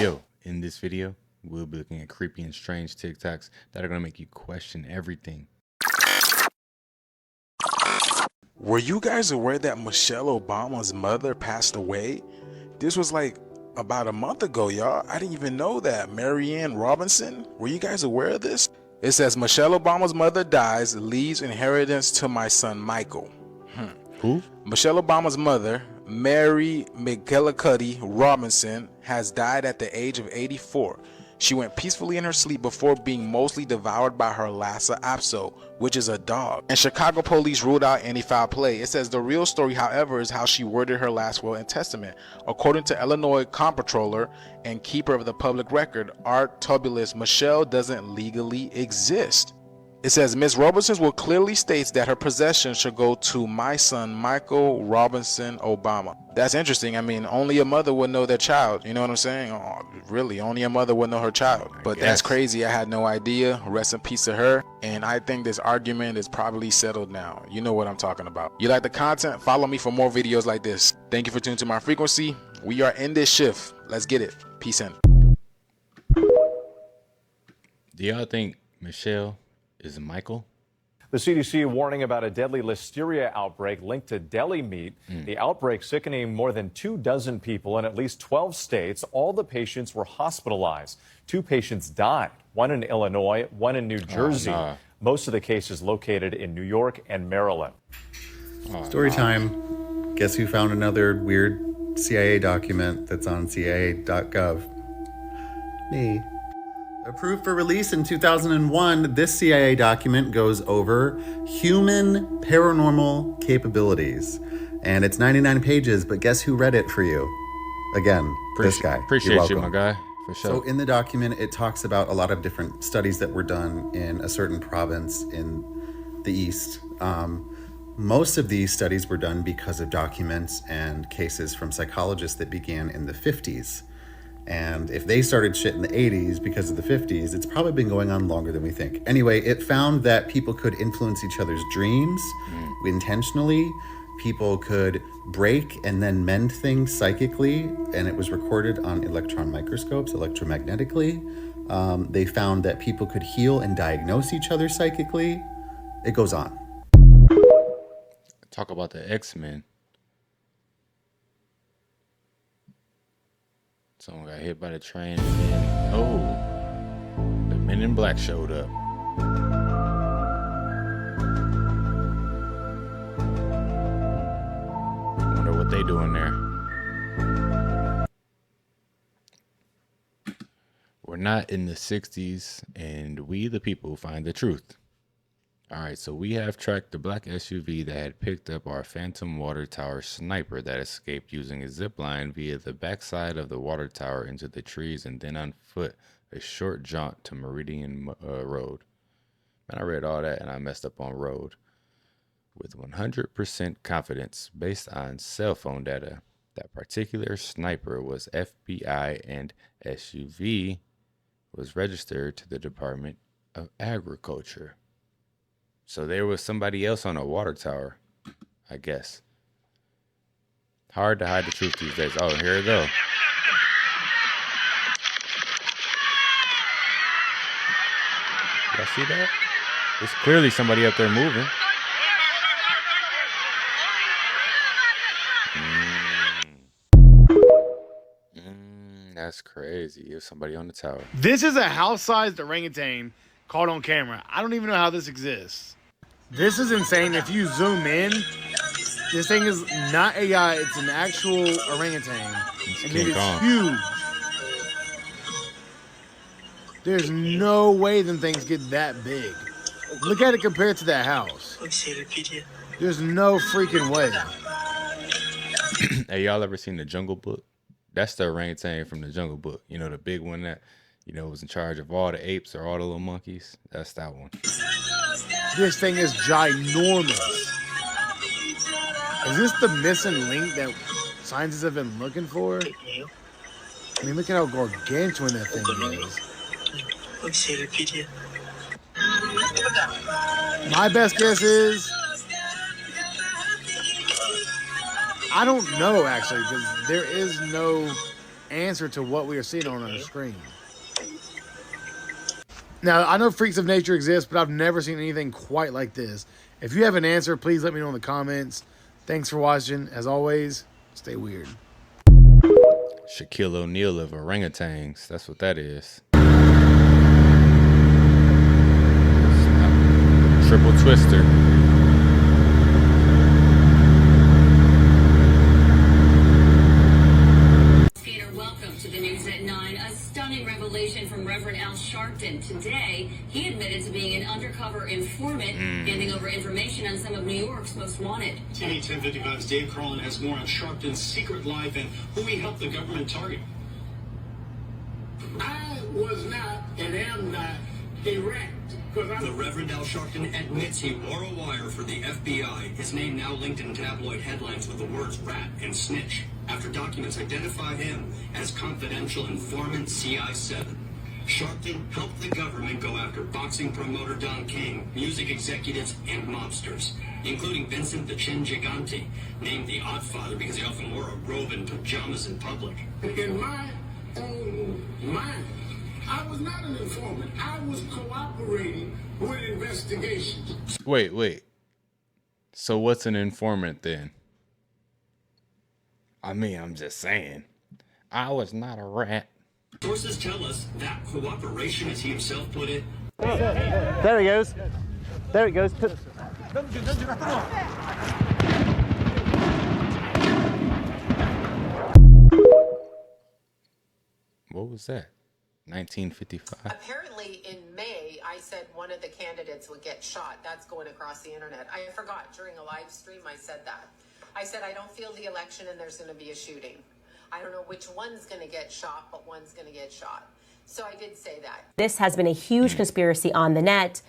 Yo, in this video, we'll be looking at creepy and strange TikToks that are going to make you question everything. Were you guys aware that Michelle Obama's mother passed away? This was like about a month ago, y'all. I didn't even know that. Marianne Robinson? Were you guys aware of this? It says Michelle Obama's mother dies, leaves inheritance to my son Michael. Who? Michelle Obama's mother, Mary McGillicuddy Robinson, has died at the age of 84. She went peacefully in her sleep before being mostly devoured by her Lhasa Apso, which is a dog. And Chicago police ruled out any foul play. It says the real story, however, is how she worded her last will and testament. According to Illinois comptroller and keeper of the public record, Art Tubulus, Michelle doesn't legally exist. It says Ms. Robinson's will clearly states that her possession should go to my son Michael Robinson Obama. That's interesting. I mean, only a mother would know their child. You know what I'm saying? Oh, really, only a mother would know her child. But that's crazy. I had no idea. Rest in peace to her. And I think this argument is probably settled now. You know what I'm talking about. You like the content? Follow me for more videos like this. Thank you for tuning to my frequency. We are in this shift. Let's get it. Peace in. Do y'all think Michelle is Michael? The CDC warning about a deadly Listeria outbreak linked to deli meat. The outbreak sickening more than 24 people in at least 12 states. All the patients were hospitalized. 2 patients died, one in Illinois, one in New Jersey. Most of the cases located in New York and Maryland. Story time. Guess who found another weird CIA document that's on CIA.gov? Me. Approved for release in 2001, this CIA document goes over human paranormal capabilities. And it's 99 pages, but guess who read it for you? Again, this guy. Appreciate you, my guy, for sure. So in the document, it talks about a lot of different studies that were done in a certain province in the East. Most of these studies were done because of documents and cases from psychologists that began in the 50s. And if they started shit in the 80s because of the 50s, it's probably been going on longer than we think. Anyway, it found that people could influence each other's dreams intentionally. People could break and then mend things psychically, and it was recorded on electron microscopes, electromagnetically. They found that people could heal and diagnose each other psychically. It goes on. Talk about the X-Men. Someone got hit by the train, and then, the Men in Black showed up. Wonder what they doing there. We're not in the 60s, and we the people find the truth. All right, so we have tracked the black SUV that had picked up our Phantom Water Tower sniper that escaped using a zip line via the backside of the water tower into the trees and then on foot a short jaunt to Meridian Road. And I read all that and I messed up on road. With 100% confidence based on cell phone data, that particular sniper was FBI and SUV was registered to the Department of Agriculture. So there was somebody else on a water tower, I guess. Hard to hide the truth these days. Oh, here we go. Y'all see that? There's clearly somebody up there moving. That's crazy. There's somebody on the tower. This is a house-sized orangutan caught on camera. I don't even know how this exists. This is insane. If you zoom in, this thing is not AI. It's an actual orangutan. And it is huge. There's no way them things get that big. Look at it compared to that house. There's no freaking way. Hey, y'all ever seen The Jungle Book? That's the orangutan from The Jungle Book. You know, the big one that, was in charge of all the apes or all the little monkeys? That's that one. This thing is ginormous. Is this the missing link that scientists have been looking for? I mean, look at how gargantuan that thing is. My best guess is, I don't know actually, because there is no answer to what we are seeing on our screen. Now, I know freaks of nature exist, but I've never seen anything quite like this. If you have an answer, please let me know in the comments. Thanks for watching. As always, stay weird. Shaquille O'Neal of orangutans. That's what that is. Triple twister. Welcome to the news at 9. A stunning revelation from Reverend Al Sharpton. Today, he admitted to being an undercover informant, handing over information on some of New York's most wanted. TV 1055's Dave Carlin has more on Sharpton's secret life and who he helped the government target. I was not and am not erect. The Reverend Al Sharpton admits he wore a wire for the FBI. His name now linked in tabloid headlines with the words rat and snitch, after documents identify him as confidential informant CI7. Sharpton helped the government go after boxing promoter Don King, music executives, and mobsters, including Vincent the Chin Gigante, named the Oddfather because he often wore a robe and pajamas in public. In my own mind, I was not an informant. I was cooperating with investigations. Wait. So what's an informant then? I mean, I'm just saying. I was not a rat. Sources tell us that cooperation, as he himself put it. There he goes. There he goes. What was that? 1955? Apparently in May, I said one of the candidates would get shot. That's going across the internet. I forgot during a live stream I said that. I said I don't feel the election and there's going to be a shooting. I don't know which one's going to get shot, but one's going to get shot. So I did say that. This has been a huge conspiracy on the net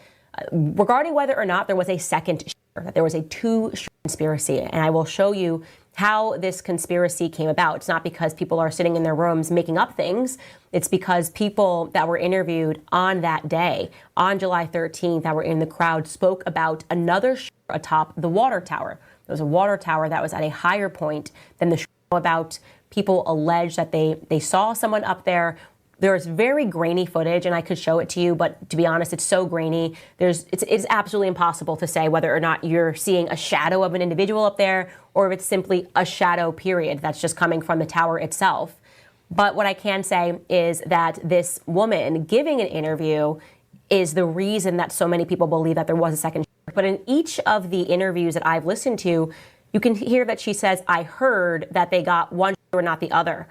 regarding whether or not there was a second shooter, that there was a two-shooter conspiracy. And I will show you how this conspiracy came about. It's not because people are sitting in their rooms making up things. It's because people that were interviewed on that day, on July 13th, that were in the crowd, spoke about another shooter atop the water tower. There was a water tower that was at a higher point than the shooter. About people allege that they saw someone up there. There's very grainy footage, and I could show it to you, but to be honest, it's so grainy. It's absolutely impossible to say whether or not you're seeing a shadow of an individual up there or if it's simply a shadow, period, that's just coming from the tower itself. But what I can say is that this woman giving an interview is the reason that so many people believe that there was a second shooter. But in each of the interviews that I've listened to, you can hear that she says, I heard that they got one shooter, not the other.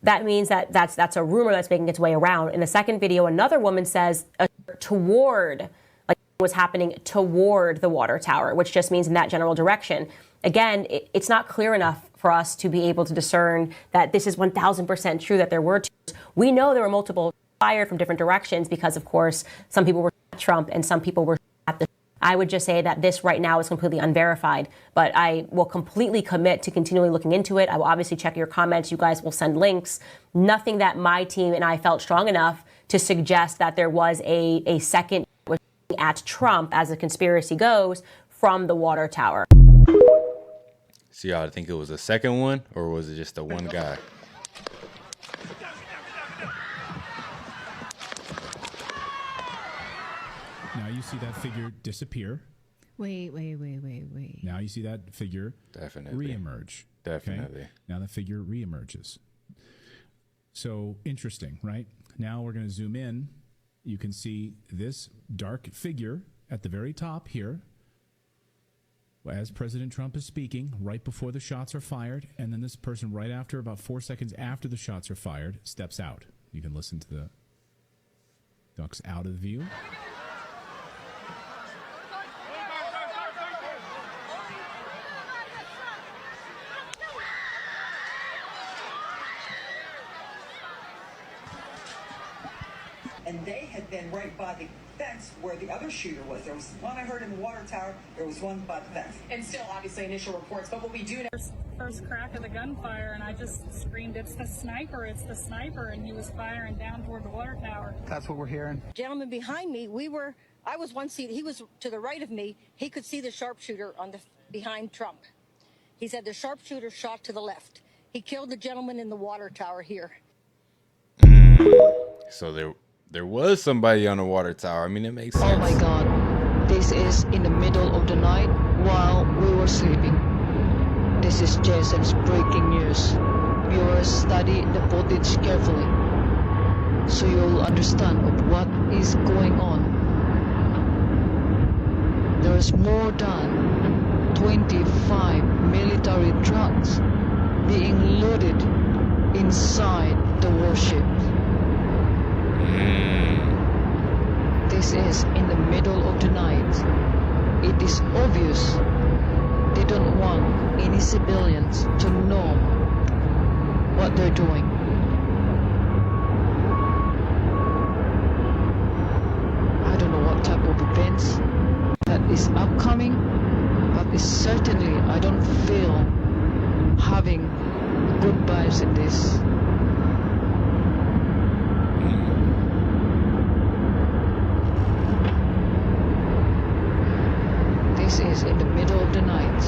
That means that that's a rumor that's making its way around. In the second video, another woman says toward, like was happening toward the water tower, which just means in that general direction. Again, it's not clear enough for us to be able to discern that this is 1,000% true that there were two. We know there were multiple fired from different directions because, of course, some people were at Trump and some people were at the. I would just say that this right now is completely unverified, but I will completely commit to continually looking into it. I will obviously check your comments. You guys will send links. Nothing that my team and I felt strong enough to suggest that there was a second at Trump, as the conspiracy goes, from the water tower. So y'all think it was a second one, or was it just the one guy? Now you see that figure disappear. Wait. Now you see that figure definitely reemerge. Definitely. Okay? Now the figure reemerges. So interesting, right? Now we're going to zoom in. You can see this dark figure at the very top here as President Trump is speaking, right before the shots are fired, and then this person right after, about 4 seconds after the shots are fired, steps out. You can listen to the ducks out of the view. And they had been right by the fence where the other shooter was. There was one I heard in the water tower. There was one by the fence. And still, obviously, initial reports. But what we do know. First crack of the gunfire, and I just screamed, it's the sniper, and he was firing down toward the water tower. That's what we're hearing. Gentleman behind me, I was one seat, he was to the right of me. He could see the sharpshooter behind Trump. He said the sharpshooter shot to the left. He killed the gentleman in the water tower here. So there was somebody on the water tower. I mean, it makes sense. Oh my God. This is in the middle of the night while we were sleeping. This is Jason's breaking news. Viewers, study the footage carefully so you'll understand of what is going on. There's more than 25 military trucks being loaded inside the warship. This is in the middle of the night. It is obvious they don't want any civilians to know what they're doing. I don't know what type of events that is upcoming, but it's certainly I don't feel having good vibes in this. This is in the middle of the night.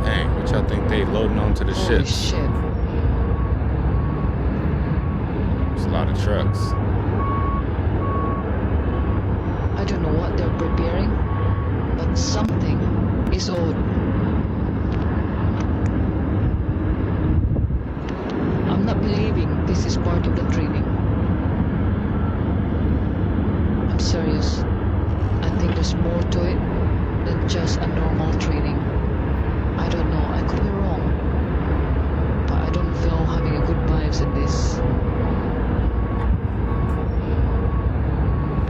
Dang, which I think they loading onto the Holy ship. shit. There's a lot of trucks. I don't know what they're preparing, but something is odd. I'm not believing this is part of the training. I'm serious. I think there's more to it than just a normal training. I don't know, I could be wrong, but I don't feel having a good vibes in this.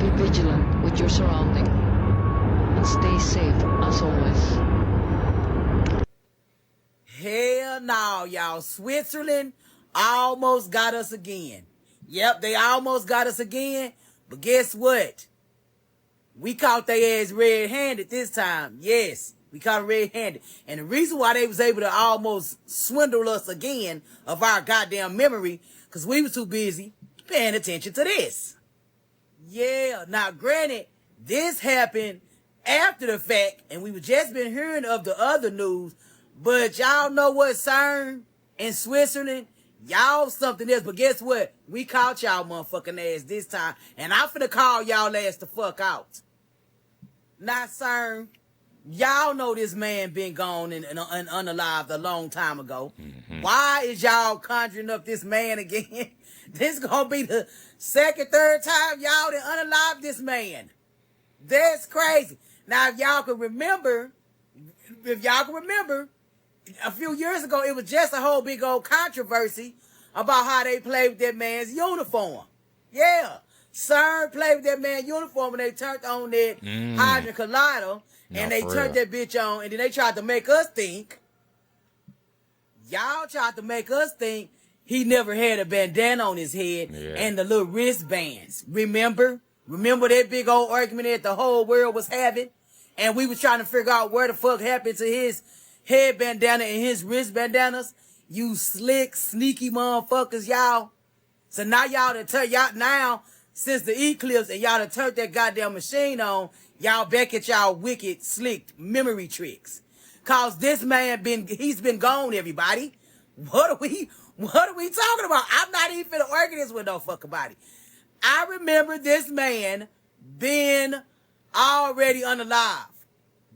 Be vigilant with your surrounding and stay safe as always. Hell no, y'all. Switzerland almost got us again. Yep, they almost got us again. But guess what? We caught their ass red-handed this time. Yes, we caught them red-handed. And the reason why they was able to almost swindle us again of our goddamn memory, because we was too busy paying attention to this. Yeah, now granted, this happened after the fact, and we were just been hearing of the other news, but y'all know what, CERN in Switzerland? Y'all something else, but guess what? We caught y'all motherfucking ass this time, and I'm finna call y'all ass the fuck out. Not CERN. Y'all know this man been gone and unalived a long time ago. Why is y'all conjuring up this man again? This gonna be the second, third time y'all done unalived this man. That's crazy. Now, if y'all can remember, a few years ago, it was just a whole big old controversy about how they played with that man's uniform. Yeah. CERN played with that man's uniform and they turned on that hydrogen collider and they turned that bitch on and then they tried to make us think, y'all tried to make us think he never had a bandana on his head and the little wristbands. Remember that big old argument that the whole world was having? And we was trying to figure out where the fuck happened to his head bandana and his wrist bandanas. You slick, sneaky motherfuckers, y'all. So now y'all done tell y'all now, since the eclipse and y'all done turned that goddamn machine on, y'all back at y'all wicked, slick memory tricks. Cause this man he's been gone, everybody. What are we talking about? I'm not even finna argue this with no fucking body. I remember this man being already unalive.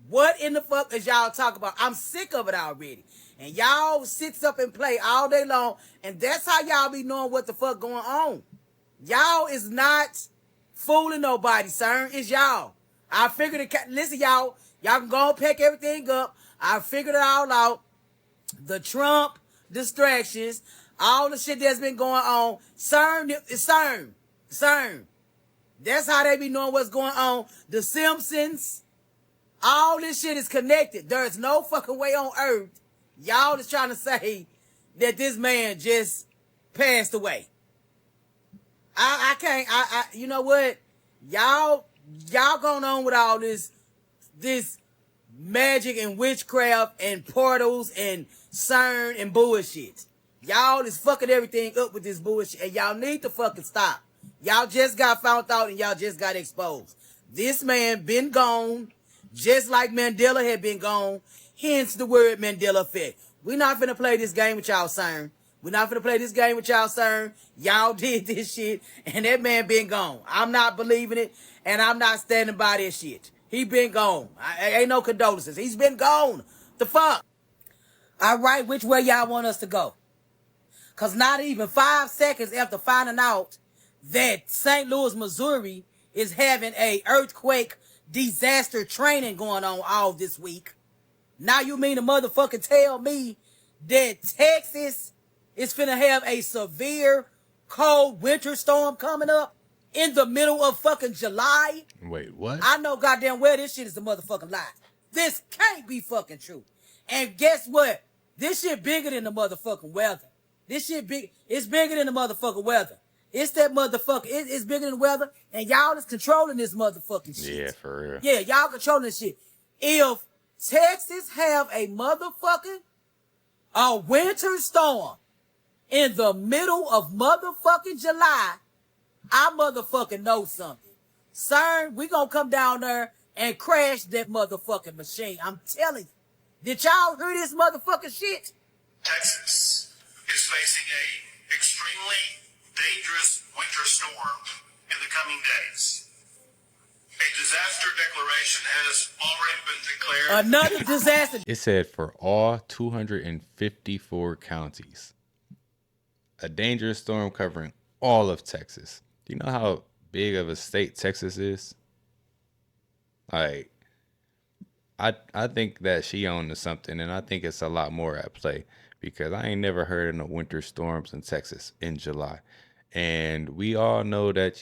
What in the fuck is y'all talking about? I'm sick of it already. And y'all sits up and play all day long. And that's how y'all be knowing what the fuck going on. Y'all is not fooling nobody, sir. It's y'all. I figured it. Listen, y'all can go and pack everything up. I figured it all out. The Trump distractions, all the shit that's been going on. CERN. That's how they be knowing what's going on. The Simpsons. All this shit is connected. There is no fucking way on earth y'all is trying to say that this man just passed away. I can't. You know what? Y'all going on with all this magic and witchcraft and portals and CERN and bullshit. Y'all is fucking everything up with this bullshit, and y'all need to fucking stop. Y'all just got found out and y'all just got exposed. This man been gone, just like Mandela had been gone. Hence the word Mandela effect. We're not finna play this game with y'all, CERN. We're not finna play this game with y'all, CERN. Y'all did this shit, and that man been gone. I'm not believing it, and I'm not standing by this shit. He been gone. Ain't no condolences. He's been gone. The fuck? All right, which way y'all want us to go? Because not even 5 seconds after finding out that St. Louis, Missouri is having a earthquake disaster training going on all this week. Now you mean to motherfucking tell me that Texas is finna have a severe cold winter storm coming up in the middle of fucking July? Wait, what? I know goddamn well this shit is the motherfucking lie. This can't be fucking true. And guess what? This shit bigger than the motherfucking weather. This shit big. It's bigger than the motherfucking weather. It's that motherfucker. It's bigger than the weather. And y'all is controlling this motherfucking shit. Yeah, for real. Yeah, y'all controlling this shit. If Texas have a winter storm in the middle of motherfucking July, I motherfucking know something. CERN, we gonna come down there and crash that motherfucking machine. I'm telling you. Did y'all hear this motherfucking shit? Texas is facing a extremely dangerous winter storm in the coming days. A disaster declaration has already been declared. Another disaster. It said for all 254 counties. A dangerous storm covering all of Texas. Do you know how big of a state Texas is? Like, I think that she owned to something, and I think it's a lot more at play because I ain't never heard of no winter storms in Texas in July. And we all know that,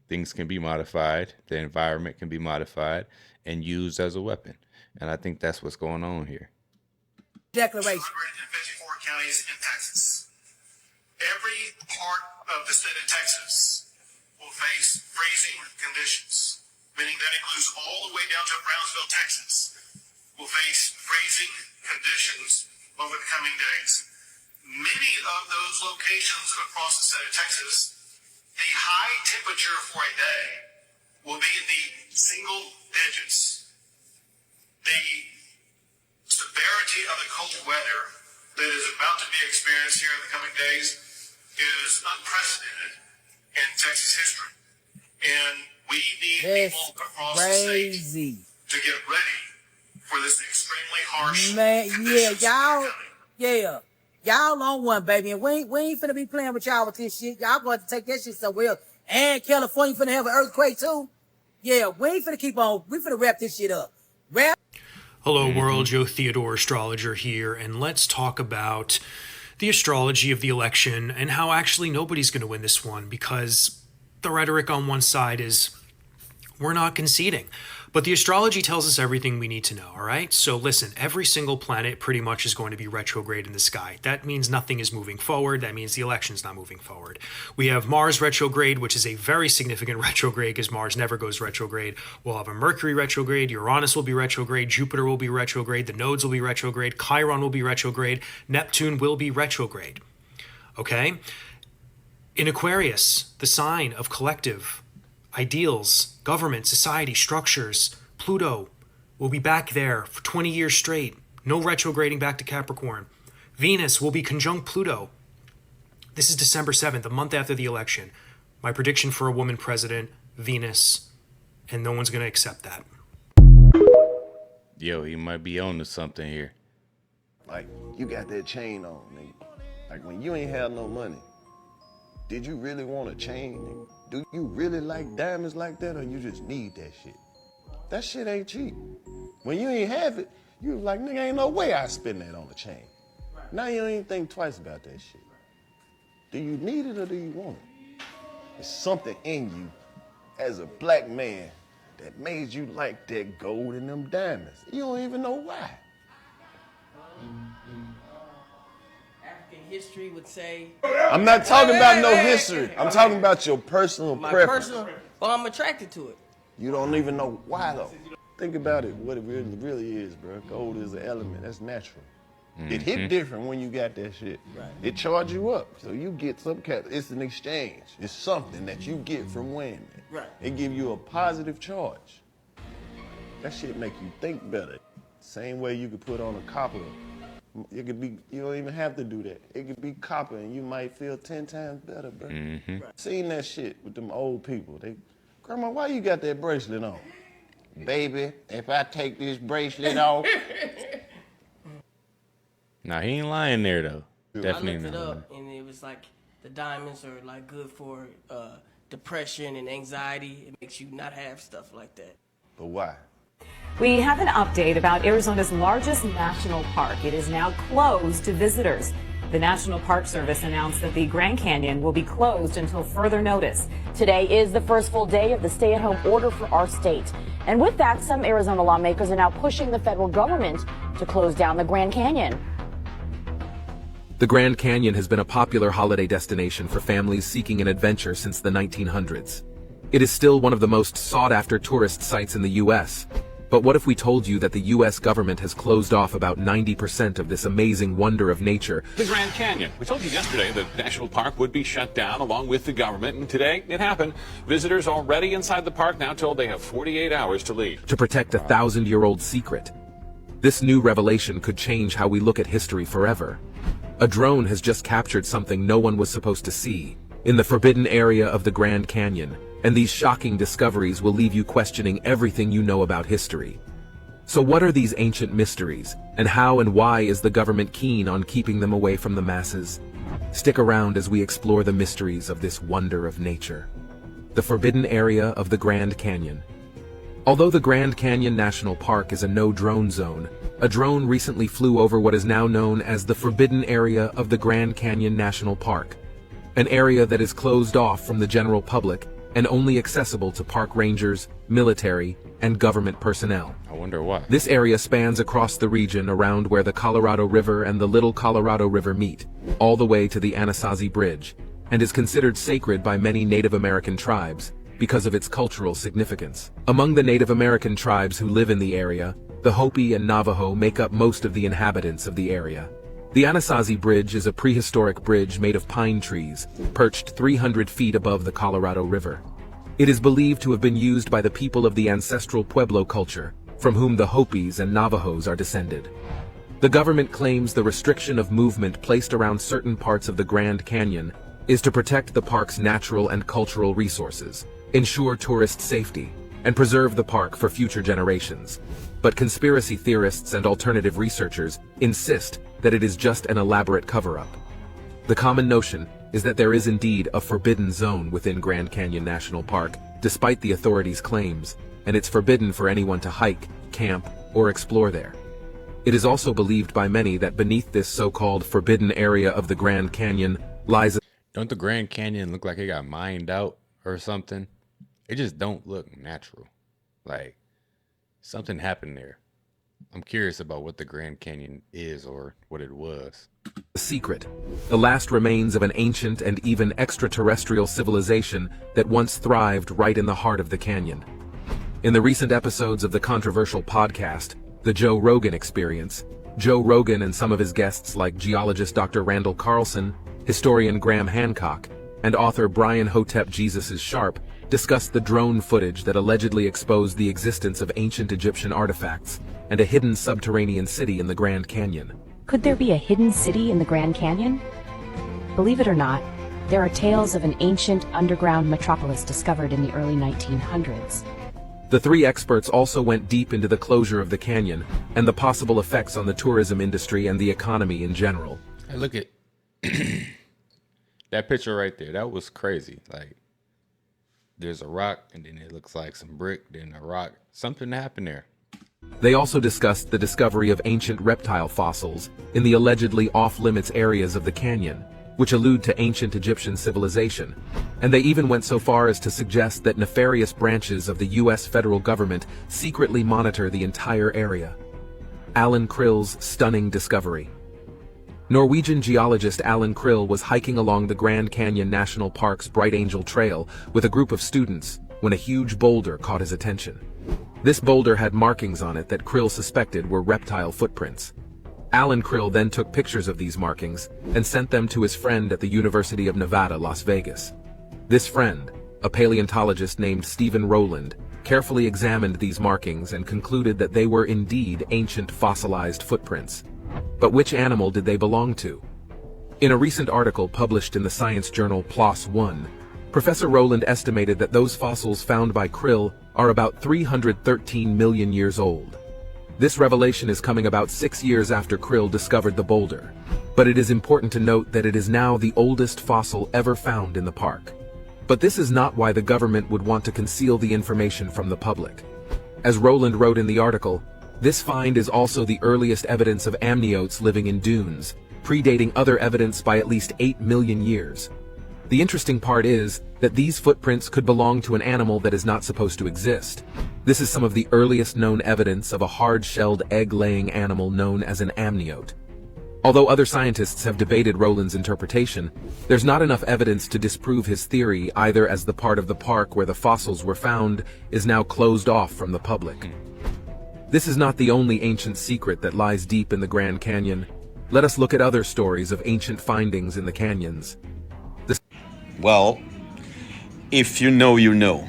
things can be modified. The environment can be modified and used as a weapon. And I think that's what's going on here. Declaration. 154 counties in Texas. Every part of the state of Texas will face freezing conditions, meaning that includes all the way down to Brownsville, Texas, will face freezing conditions over the coming days. Many of those locations across the state of Texas, the high temperature for a day will be in the single digits. The severity of the cold weather that is about to be experienced here in the coming days is unprecedented in Texas history. And we need people across the state to get ready for this extremely harsh Y'all on one, baby, and we ain't finna be playing with y'all with this shit. Y'all going to take that shit somewhere else. And California finna have an earthquake too. Yeah, we ain't finna keep on. We finna wrap this shit up. Hello world, Joe Theodore, astrologer here, and let's talk about the astrology of the election and how actually nobody's going to win this one because the rhetoric on one side is we're not conceding. But the astrology tells us everything we need to know, all right? So listen, every single planet pretty much is going to be retrograde in the sky. That means nothing is moving forward. That means the election's not moving forward. We have Mars retrograde, which is a very significant retrograde because Mars never goes retrograde. We'll have a Mercury retrograde. Uranus will be retrograde. Jupiter will be retrograde. The nodes will be retrograde. Chiron will be retrograde. Neptune will be retrograde, okay? In Aquarius, the sign of collective ideals, government, society, structures, Pluto will be back there for 20 years straight. No retrograding back to Capricorn. Venus will be conjunct Pluto. This is December 7th, a month after the election. My prediction for a woman president, Venus, and no one's going to accept that. Yo, he might be on to something here. Like, you got that chain on, nigga. Like, when you ain't have no money, did you really want a chain, nigga? Do you really like diamonds like that, or you just need that shit? That shit ain't cheap. When you ain't have it, you like, nigga, ain't no way I spend that on a chain. Now you don't even think twice about that shit. Do you need it or do you want it? There's something in you as a black man that made you like that gold and them diamonds. You don't even know why. African history would say. I'm not talking about no history. I'm talking about your personal preference. Well, I'm attracted to it. You don't even know why though. Think about it, what it really is, bro. Gold is an element, that's natural. It hit different when you got that shit. Right. It charge you up, so you get some kind. It's an exchange. It's something that you get from winning it. Right. It give you a positive charge. That shit make you think better. Same way you could put on a copper. It could be, you don't even have to do that. It could be copper and you might feel 10 times better, bro. Seen that shit with them old people. Grandma, why you got that bracelet on? Baby, if I take this bracelet off. Nah, he ain't lying there though. Definitely I looked it not. up, and it was like the diamonds are like good for depression and anxiety. It makes you not have stuff like that. But why? We have an update about Arizona's largest national park. It is now closed to visitors. The National Park Service announced that the Grand Canyon will be closed until further notice. Today is the first full day of the stay-at-home order for our state. And with that, some Arizona lawmakers are now pushing the federal government to close down the Grand Canyon. The Grand Canyon has been a popular holiday destination for families seeking an adventure since the 1900s. It is still one of the most sought-after tourist sites in the U.S. But what if we told you that the U.S. government has closed off about 90% of this amazing wonder of nature? The Grand Canyon. We told you yesterday the national park would be shut down along with the government, and today it happened. Visitors already inside the park now told they have 48 hours to leave. To protect a 1,000-year-old secret. This new revelation could change how we look at history forever. A drone has just captured something no one was supposed to see in the forbidden area of the Grand Canyon, and these shocking discoveries will leave you questioning everything you know about history. So what are these ancient mysteries, and how and why is the government keen on keeping them away from the masses? Stick around as we explore the mysteries of this wonder of nature. The forbidden area of the Grand Canyon. Although the Grand Canyon National Park is a no-drone zone, a drone recently flew over what is now known as the forbidden area of the Grand Canyon National Park, an area that is closed off from the general public and only accessible to park rangers, military, and government personnel. I wonder why. This area spans across the region around where the Colorado River and the Little Colorado River meet, all the way to the Anasazi Bridge, and is considered sacred by many Native American tribes because of its cultural significance. Among the Native American tribes who live in the area, the Hopi and Navajo make up most of the inhabitants of the area. The Anasazi Bridge is a prehistoric bridge made of pine trees, perched 300 feet above the Colorado River. It is believed to have been used by the people of the ancestral Pueblo culture, from whom the Hopis and Navajos are descended. The government claims the restriction of movement placed around certain parts of the Grand Canyon is to protect the park's natural and cultural resources, ensure tourist safety, and preserve the park for future generations. But conspiracy theorists and alternative researchers insist that it is just an elaborate cover-up. The common notion is that there is indeed a forbidden zone within Grand Canyon National Park, despite the authorities' claims, and it's forbidden for anyone to hike, camp, or explore there. It is also believed by many that beneath this so-called forbidden area of the Grand Canyon lies a... Don't the Grand Canyon look like it got mined out or something? It just don't look natural. Like, something happened there. I'm curious about what the Grand Canyon is or what it was. secret, the last remains of an ancient and even extraterrestrial civilization that once thrived right in the heart of the canyon. In the recent episodes of the controversial podcast, The Joe Rogan Experience, Joe Rogan and some of his guests like geologist Dr. Randall Carlson, historian Graham Hancock, and author Brian Hotep Jesus Sharp discussed the drone footage that allegedly exposed the existence of ancient Egyptian artifacts and a hidden subterranean city in the Grand Canyon. Could there be a hidden city in the Grand Canyon? Believe it or not, there are tales of an ancient underground metropolis discovered in the early 1900s. The three experts also went deep into the closure of the canyon and the possible effects on the tourism industry and the economy in general. Hey, look at that picture right there. That was crazy. Like, there's a rock, and then it looks like some brick, then a rock. Something happened there. They also discussed the discovery of ancient reptile fossils in the allegedly off-limits areas of the canyon, which allude to ancient Egyptian civilization. And they even went so far as to suggest that nefarious branches of the U.S. federal government secretly monitor the entire area. Alan Krill's stunning discovery. Norwegian geologist Alan Krill was hiking along the Grand Canyon National Park's Bright Angel Trail with a group of students when a huge boulder caught his attention. This boulder had markings on it that Krill suspected were reptile footprints. Alan Krill then took pictures of these markings and sent them to his friend at the University of Nevada, Las Vegas. This friend, a paleontologist named Stephen Rowland, carefully examined these markings and concluded that they were indeed ancient fossilized footprints. But which animal did they belong to? In a recent article published in the science journal PLOS One, Professor Rowland estimated that those fossils found by krill are about 313 million years old. This revelation is coming about 6 years after krill discovered the boulder, but it is important to note that it is now the oldest fossil ever found in the park. But this is not why the government would want to conceal the information from the public. As Rowland wrote in the article, this find is also the earliest evidence of amniotes living in dunes, predating other evidence by at least 8 million years. The interesting part is that these footprints could belong to an animal that is not supposed to exist. This is some of the earliest known evidence of a hard-shelled egg-laying animal known as an amniote. Although other scientists have debated Rowland's interpretation, there's not enough evidence to disprove his theory either, as the part of the park where the fossils were found is now closed off from the public. This is not the only ancient secret that lies deep in the Grand Canyon. Let us look at other stories of ancient findings in the canyons. Well, if you know, you know.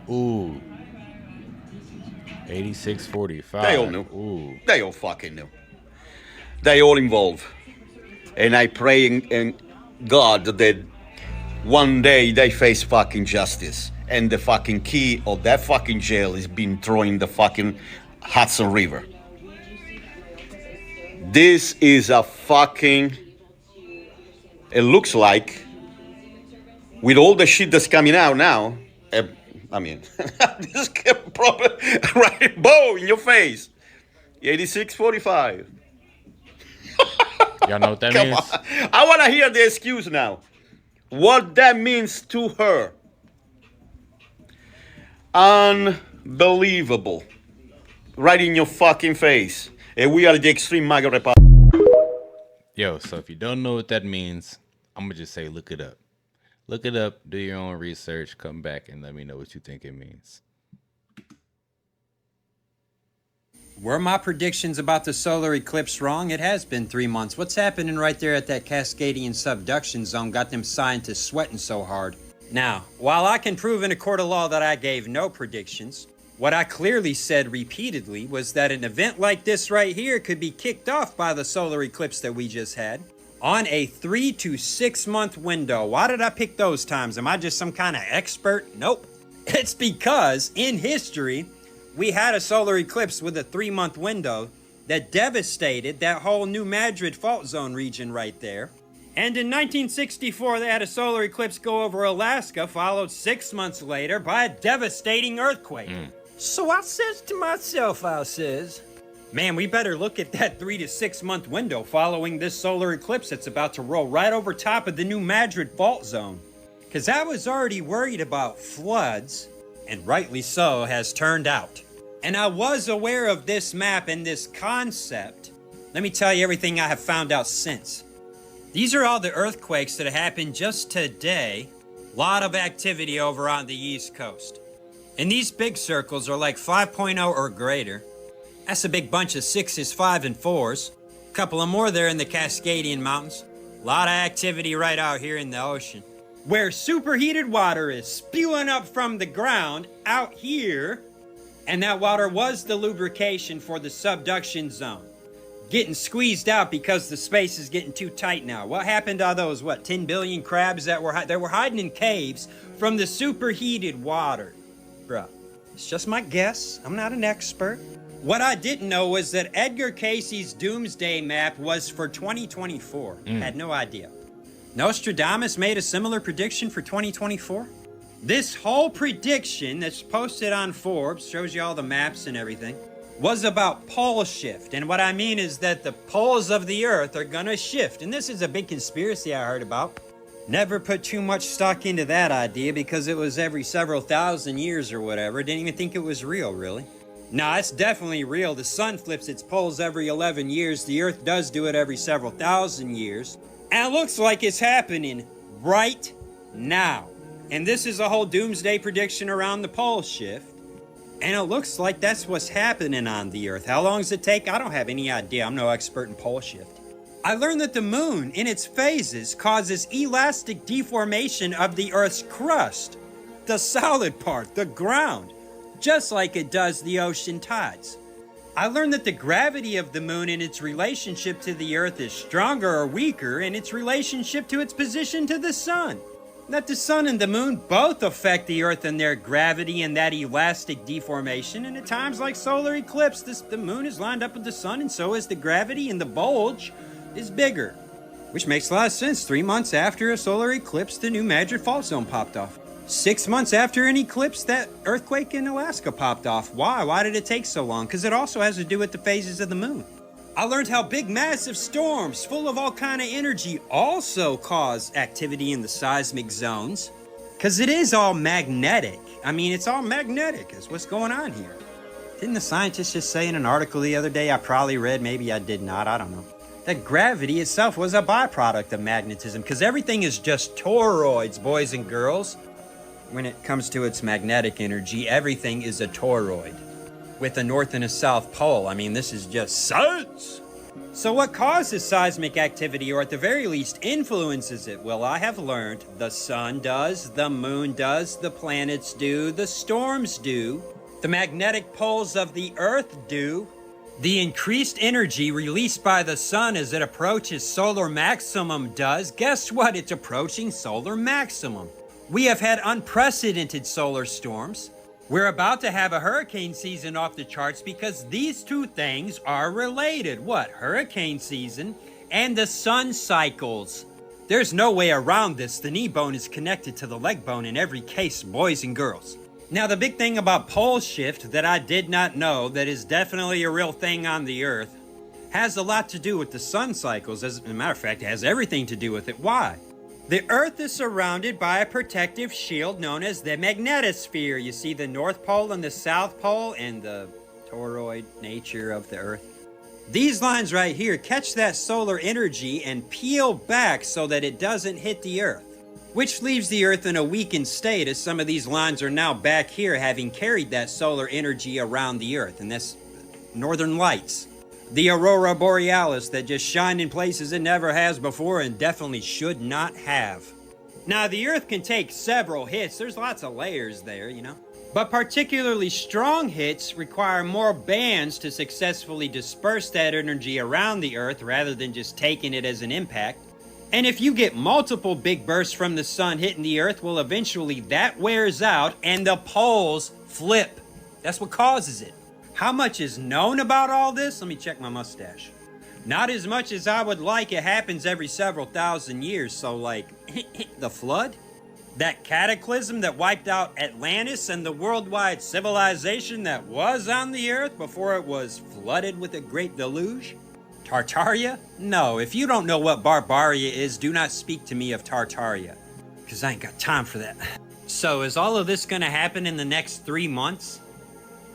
Ooh. 8645. They all knew. Ooh. They all fucking knew. They all involved. And I pray in God that one day they face fucking justice. And the fucking key of that fucking jail is being thrown in the fucking Hudson River. This is a fucking... It looks like, with all the shit that's coming out now, I mean, this proper right bow in your face. 8645. Y'all know what that means? On. I want to hear the excuse now. What that means to her. Unbelievable. Right in your fucking face. And we are the Extreme MAGA Republic. Yo, so if you don't know what that means, I'm going to just say look it up. Look it up, do your own research, come back and let me know what you think it means. Were my predictions about the solar eclipse wrong? It has been 3 months. What's happening right there at that Cascadian subduction zone got them scientists sweating so hard? Now, while I can prove in a court of law that I gave no predictions, what I clearly said repeatedly was that an event like this right here could be kicked off by the solar eclipse that we just had on a 3 to 6 month window. Why did I pick those times? Am I just some kind of expert? Nope. It's because in history, we had a solar eclipse with a 3-month window that devastated that whole New Madrid fault zone region right there. And in 1964, they had a solar eclipse go over Alaska, followed 6 months later by a devastating earthquake. So I says to myself, man, we better look at that 3 to 6 month window following this solar eclipse that's about to roll right over top of the New Madrid fault zone. Because I was already worried about floods, and rightly so has turned out. And I was aware of this map and this concept. Let me tell you everything I have found out since. These are all the earthquakes that happened just today. A lot of activity over on the East Coast. And these big circles are like 5.0 or greater. That's a big bunch of 6s, 5s, and 4s. A couple of more there in the Cascadian Mountains. A lot of activity right out here in the ocean, where superheated water is spewing up from the ground out here. And that water was the lubrication for the subduction zone. Getting squeezed out because the space is getting too tight now. What happened to those, 10 billion crabs that were hiding in caves from the superheated water? Bruh, it's just my guess. I'm not an expert. What I didn't know was that Edgar Cayce's doomsday map was for 2024. Had no idea. Nostradamus made a similar prediction for 2024. This whole prediction that's posted on Forbes, shows you all the maps and everything, was about pole shift. And what I mean is that the poles of the earth are gonna shift. And this is a big conspiracy I heard about. Never put too much stock into that idea because it was every several thousand years or whatever. Didn't even think it was real, really. Nah, it's definitely real. The sun flips its poles every 11 years. The earth does do it every several thousand years. And it looks like it's happening right now. And this is a whole doomsday prediction around the pole shift. And it looks like that's what's happening on the earth. How long does it take? I don't have any idea. I'm no expert in pole shift. I learned that the moon, in its phases, causes elastic deformation of the Earth's crust, the solid part, the ground, just like it does the ocean tides. I learned that the gravity of the moon in its relationship to the Earth is stronger or weaker in its relationship to its position to the sun. That the sun and the moon both affect the Earth in their gravity and that elastic deformation, and at times like solar eclipse, the moon is lined up with the sun, and so is the gravity, and the bulge is bigger. Which makes a lot of sense. 3 months after a solar eclipse, the new Madrid fault zone popped off. 6 months after an eclipse, that earthquake in Alaska popped off. Why? Why did it take so long? Because it also has to do with the phases of the moon. I learned how big, massive storms full of all kind of energy also cause activity in the seismic zones. Because it is all magnetic. I mean, it's all magnetic is what's going on here. Didn't the scientists just say in an article the other day, I probably read, maybe I did not, I don't know, that gravity itself was a byproduct of magnetism? Because everything is just toroids, boys and girls. When it comes to its magnetic energy, everything is a toroid with a north and a south pole. I mean, this is just science. So what causes seismic activity, or at the very least influences it? Well, I have learned the sun does, the moon does, the planets do, the storms do, the magnetic poles of the Earth do. The increased energy released by the sun as it approaches solar maximum does. Guess what? It's approaching solar maximum. We have had unprecedented solar storms. We're about to have a hurricane season off the charts because these two things are related. What? Hurricane season and the sun cycles. There's no way around this. The knee bone is connected to the leg bone in every case, boys and girls. Now, the big thing about pole shift that I did not know, that is definitely a real thing on the Earth, has a lot to do with the sun cycles. As a matter of fact, it has everything to do with it. Why? The Earth is surrounded by a protective shield known as the magnetosphere. You see the North Pole and the South Pole and the toroid nature of the Earth. These lines right here catch that solar energy and peel back so that it doesn't hit the Earth, which leaves the Earth in a weakened state, as some of these lines are now back here having carried that solar energy around the Earth. And that's northern lights. The aurora borealis that just shine in places it never has before and definitely should not have. Now, the Earth can take several hits. There's lots of layers there, you know. But particularly strong hits require more bands to successfully disperse that energy around the Earth rather than just taking it as an impact. And if you get multiple big bursts from the sun hitting the Earth, well, eventually that wears out and the poles flip. That's what causes it. How much is known about all this? Let me check my mustache. Not as much as I would like. It happens every several thousand years. So like the flood, that cataclysm that wiped out Atlantis and the worldwide civilization that was on the Earth before it was flooded with a great deluge. Tartaria? No, if you don't know what Barbaria is, do not speak to me of Tartaria, because I ain't got time for that. So is all of this gonna happen in the next 3 months?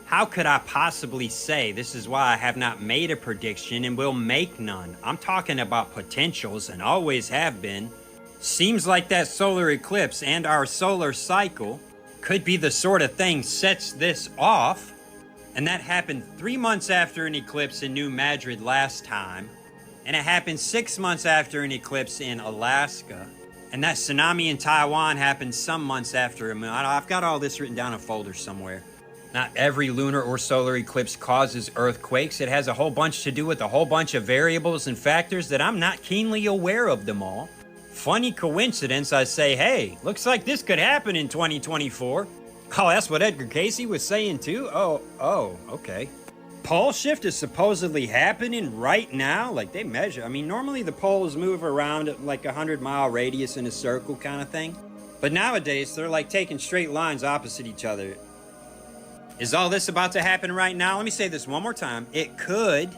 How could I possibly say? This is why I have not made a prediction and will make none. I'm talking about potentials and always have been. Seems like that solar eclipse and our solar cycle could be the sort of thing sets this off. And that happened 3 months after an eclipse in New Madrid last time. And it happened 6 months after an eclipse in Alaska. And that tsunami in Taiwan happened some months after. I've got all this written down in a folder somewhere. Not every lunar or solar eclipse causes earthquakes. It has a whole bunch to do with a whole bunch of variables and factors that I'm not keenly aware of them all. Funny coincidence, I say, hey, looks like this could happen in 2024. Oh, that's what Edgar Casey was saying too? Oh, okay. Pole shift is supposedly happening right now? Like they measure. I mean, normally the poles move around at like 100-mile radius in a circle kind of thing. But nowadays, they're like taking straight lines opposite each other. Is all this about to happen right now? Let me say this one more time. It could.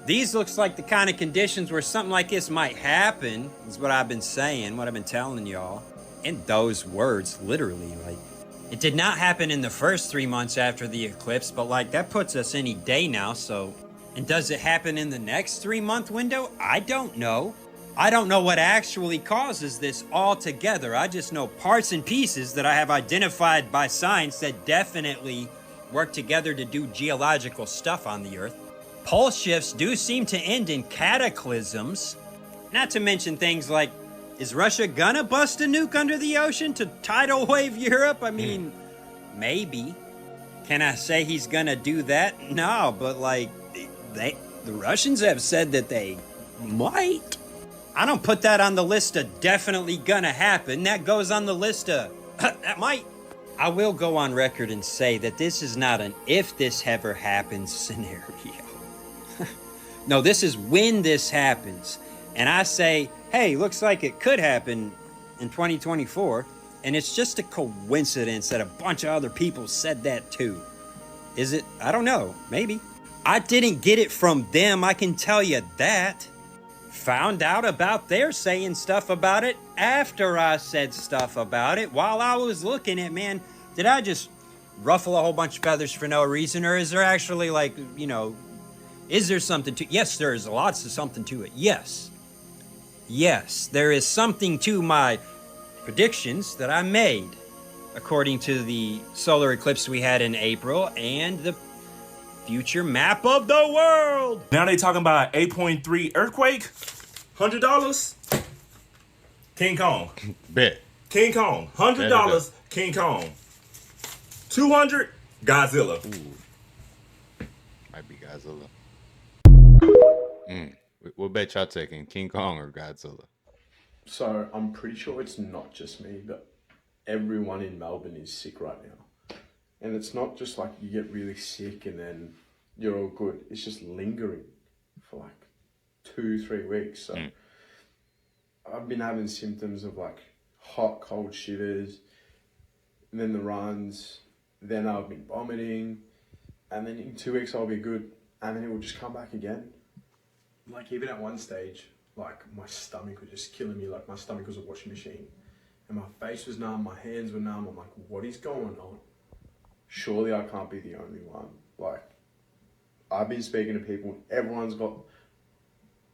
These looks like the kind of conditions where something like this might happen, is what I've been saying, what I've been telling y'all. In those words, literally, like. It did not happen in the first 3 months after the eclipse, but like that puts us any day now, so. And does it happen in the next 3-month window? I don't know. I don't know what actually causes this altogether. I just know parts and pieces that I have identified by science that definitely work together to do geological stuff on the Earth. Pole shifts do seem to end in cataclysms, Not to mention things like, is Russia gonna bust a nuke under the ocean to tidal wave Europe? I mean, maybe. Can I say he's gonna do that? No, but like, the Russians have said that they might. I don't put that on the list of definitely gonna happen. That goes on the list of that might. I will go on record and say that this is not an if this ever happens scenario. No, this is when this happens. And I say, hey, looks like it could happen in 2024. And it's just a coincidence that a bunch of other people said that too. Is it? I don't know. Maybe. I didn't get it from them, I can tell you that. Found out about their saying stuff about it after I said stuff about it while I was looking at, man, did I just ruffle a whole bunch of feathers for no reason? Or is there actually, like, you know, is there something to? Yes, there is lots of something to it. Yes. Yes, there is something to my predictions that I made according to the solar eclipse we had in April and the future map of the world. Now they talking about 8.3 earthquake, $100, King Kong. Bet. King Kong, $100, King Kong. 200, Godzilla. Ooh. Might be Godzilla. What bet y'all taking, King Kong or Godzilla? So I'm pretty sure it's not just me, but everyone in Melbourne is sick right now. And it's not just like you get really sick and then you're all good. It's just lingering for like 2-3 weeks. So I've been having symptoms of like hot, cold shivers, and then the runs, then I've been vomiting, and then in 2 weeks I'll be good, and then it will just come back again. Like even at one stage, like my stomach was just killing me, like my stomach was a washing machine. And my face was numb, my hands were numb. I'm like, what is going on? Surely I can't be the only one. Like, I've been speaking to people, everyone's got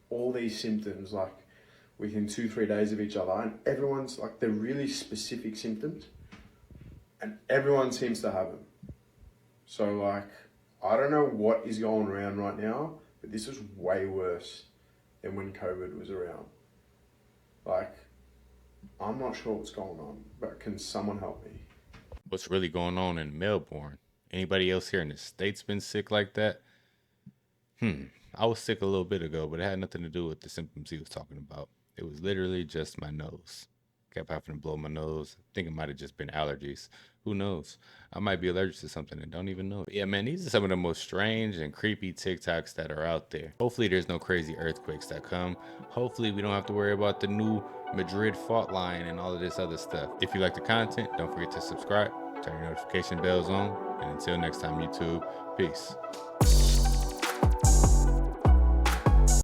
all these symptoms, like within 2-3 days of each other. And everyone's like, they're really specific symptoms. And everyone seems to have them. So like, I don't know what is going around right now, but this is way worse than when COVID was around. Like, I'm not sure what's going on, but can someone help me? What's really going on in Melbourne? Anybody else here in the States been sick like that? I was sick a little bit ago, but it had nothing to do with the symptoms he was talking about. It was literally just my nose. Kept having to blow my nose. I think it might have just been allergies. Who knows? I might be allergic to something and don't even know it. Yeah, man, these are some of the most strange and creepy TikToks that are out there. Hopefully there's no crazy earthquakes that come. Hopefully we don't have to worry about the new Madrid fault line and all of this other stuff. If you like the content, don't forget to subscribe, turn your notification bells on, and until next time, YouTube, peace.